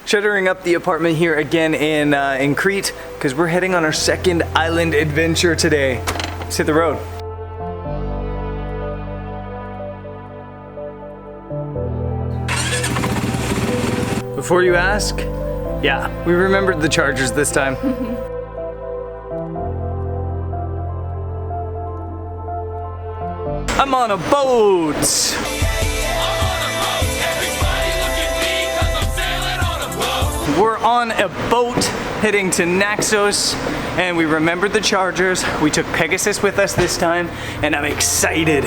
Shuttering up the apartment here again in Crete, because we're heading on our second island adventure today. Let's hit the road. Before you ask, yeah, we remembered the chargers this time. I'm on a boat! We're on a boat heading to Naxos, and we remembered the chargers. We took Pegasus with us this time, and I'm excited.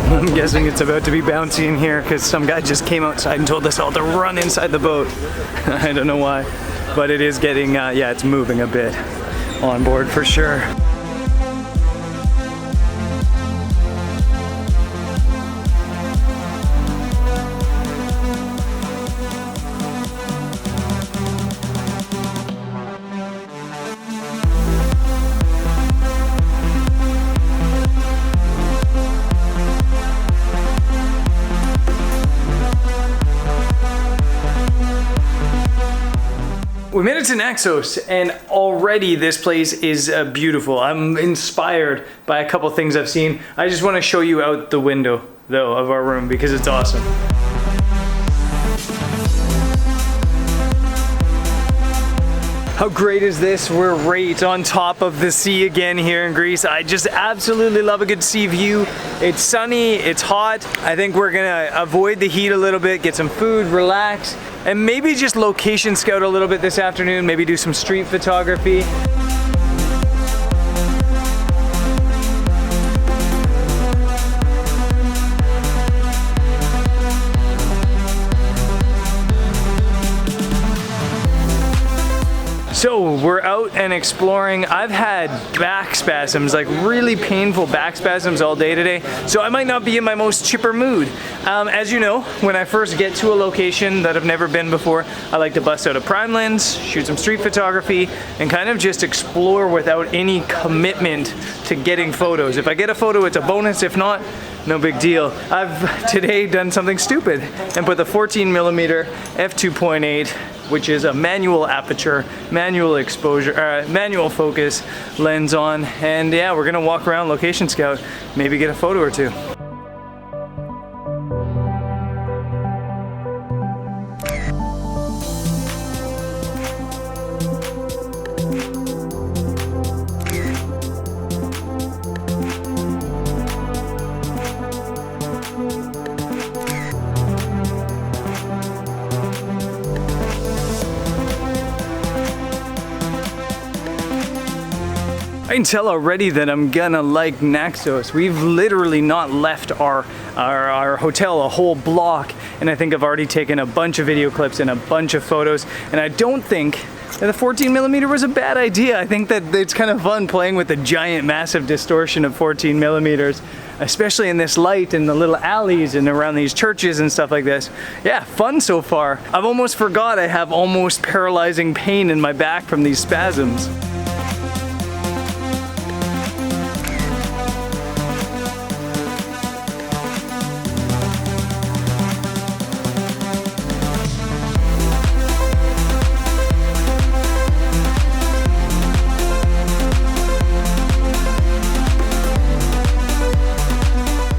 I'm guessing it's about to be bouncy in here because some guy just came outside and told us all to run inside the boat. I don't know why, but it is getting, yeah, it's moving a bit on board for sure. We made it to Naxos, and already this place is beautiful. I'm inspired by a couple things I've seen. I just want to show you out the window, though, of our room because it's awesome. How great is this? We're right on top of the sea again here in Greece. I just absolutely love a good sea view. It's sunny, it's hot. I think we're gonna avoid the heat a little bit, get some food, relax, and maybe just location scout a little bit this afternoon, maybe do some street photography. So we're out and exploring. I've had back spasms, like really painful back spasms all day today, so I might not be in my most chipper mood. As you know, when I first get to a location that I've never been before, I like to bust out a prime lens, shoot some street photography, and kind of just explore without any commitment to getting photos. If I get a photo, it's a bonus. If not, no big deal. I've today done something stupid and put the 14mm f2.8, which is a manual aperture, manual exposure, manual focus lens on, and yeah, we're gonna walk around, location scout, maybe get a photo or two. I can tell already that I'm gonna like Naxos. We've literally not left our hotel a whole block, and I think I've already taken a bunch of video clips and a bunch of photos, and I don't think that the 14mm was a bad idea. I think that it's kind of fun playing with the giant massive distortion of 14mm, especially in this light and the little alleys and around these churches and stuff like this. Yeah, fun so far. I've almost forgot I have almost paralyzing pain in my back from these spasms.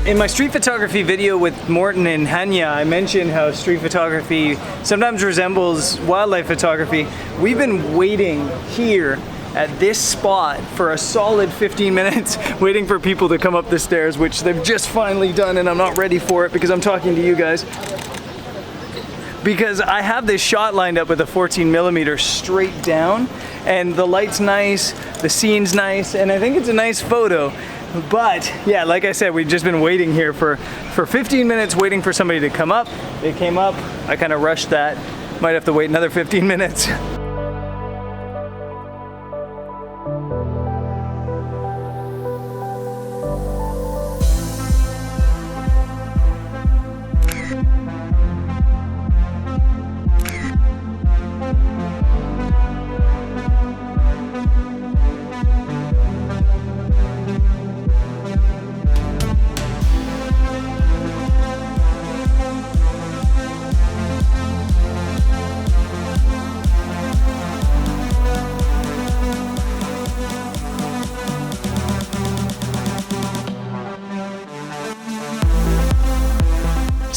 In my street photography video with Morton and Hanya, I mentioned how street photography sometimes resembles wildlife photography. We've been waiting here at this spot for a solid 15 minutes, waiting for people to come up the stairs, which they've just finally done, and I'm not ready for it because I'm talking to you guys. Because I have this shot lined up with a 14mm straight down, and the light's nice, the scene's nice, and I think it's a nice photo. But yeah, like I said, we've just been waiting here for 15 minutes, waiting for somebody to come up. They came up, I kind of rushed that. Might have to wait another 15 minutes.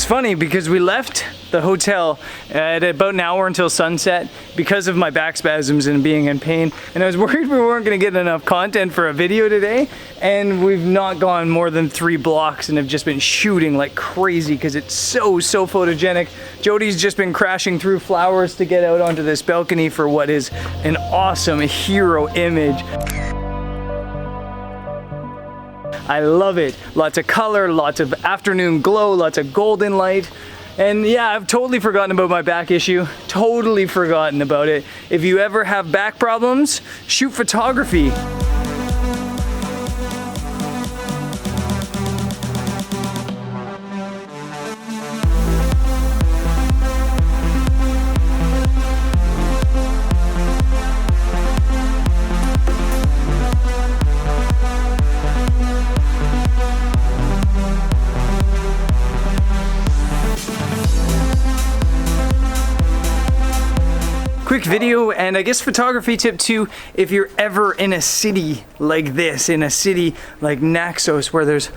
It's funny because we left the hotel at about an hour until sunset because of my back spasms and being in pain, and I was worried we weren't going to get enough content for a video today, and we've not gone more than 3 blocks and have just been shooting like crazy because it's so photogenic. Jody's just been crashing through flowers to get out onto this balcony for what is an awesome hero image. I love it. Lots of color, lots of afternoon glow, lots of golden light. And yeah, I've totally forgotten about my back issue. Totally forgotten about it. If you ever have back problems, shoot photography. Quick video, and I guess photography tip too, if you're ever in a city like this, in a city like Naxos where there's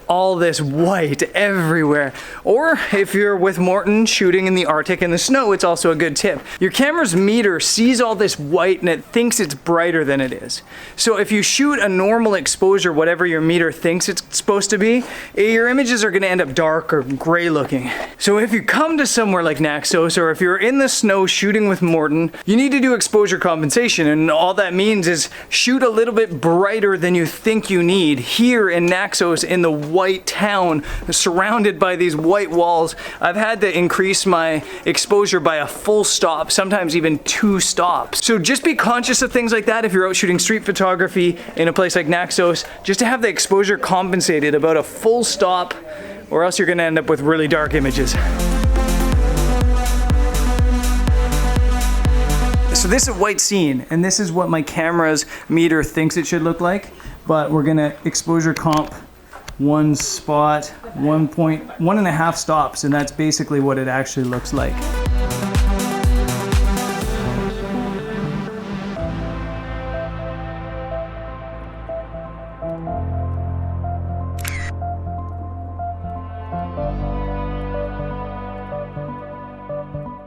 all this white everywhere, or if you're with Morton shooting in the Arctic in the snow, it's also a good tip. Your camera's meter sees all this white and it thinks it's brighter than it is. So if you shoot a normal exposure, whatever your meter thinks it's supposed to be, your images are going to end up dark or gray looking. So if you come to somewhere like Naxos, or if you're in the snow shooting with Morton, you need to do exposure compensation, and all that means is shoot a little bit brighter than you think you need. Here in Naxos, in the white town surrounded by these white walls, I've had to increase my exposure by a full stop, sometimes even 2 stops. So just be conscious of things like that if you're out shooting street photography in a place like Naxos, just to have the exposure compensated about a full stop, or else you're going to end up with really dark images. So this is a white scene, and this is what my camera's meter thinks it should look like, but we're gonna exposure comp 1 spot, 1.5 stops, and that's basically what it actually looks like.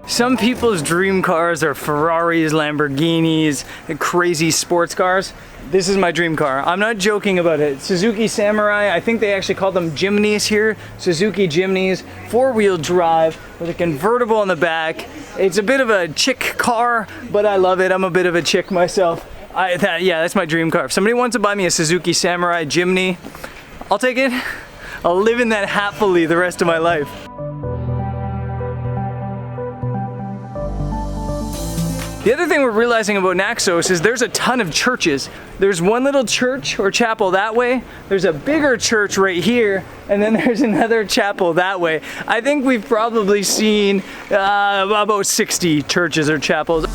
Some people's dream cars are Ferraris, Lamborghinis, crazy sports cars. This is my dream car. I'm not joking about it. Suzuki Samurai, I think they actually call them Jimneys here. Suzuki Jimneys, 4-wheel drive with a convertible on the back. It's a bit of a chick car, but I love it. I'm a bit of a chick myself. Yeah, that's my dream car. If somebody wants to buy me a Suzuki Samurai Jimny, I'll take it. I'll live in that happily the rest of my life. The other thing we're realizing about Naxos is there's a ton of churches. There's one little church or chapel that way, there's a bigger church right here, and then there's another chapel that way. I think we've probably seen about 60 churches or chapels.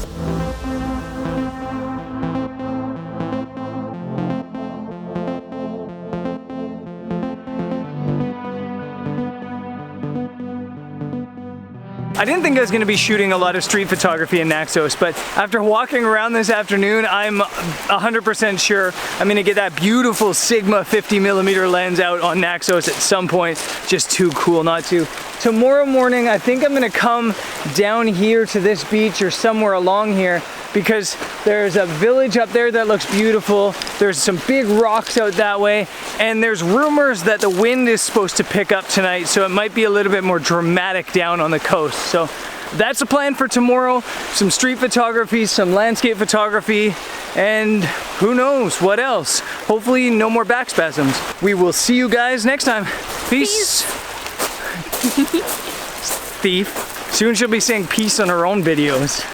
I didn't think I was going to be shooting a lot of street photography in Naxos, but after walking around this afternoon, I'm 100% sure I'm going to get that beautiful Sigma 50mm lens out on Naxos at some point. Just too cool not to. Tomorrow morning, I think I'm going to come down here to this beach or somewhere along here, because there's a village up there that looks beautiful. There's some big rocks out that way, and there's rumors that the wind is supposed to pick up tonight, so it might be a little bit more dramatic down on the coast. So that's the plan for tomorrow. Some street photography, some landscape photography, and who knows what else. Hopefully no more back spasms. We will see you guys next time. Peace. Thief. Soon she'll be saying peace on her own videos.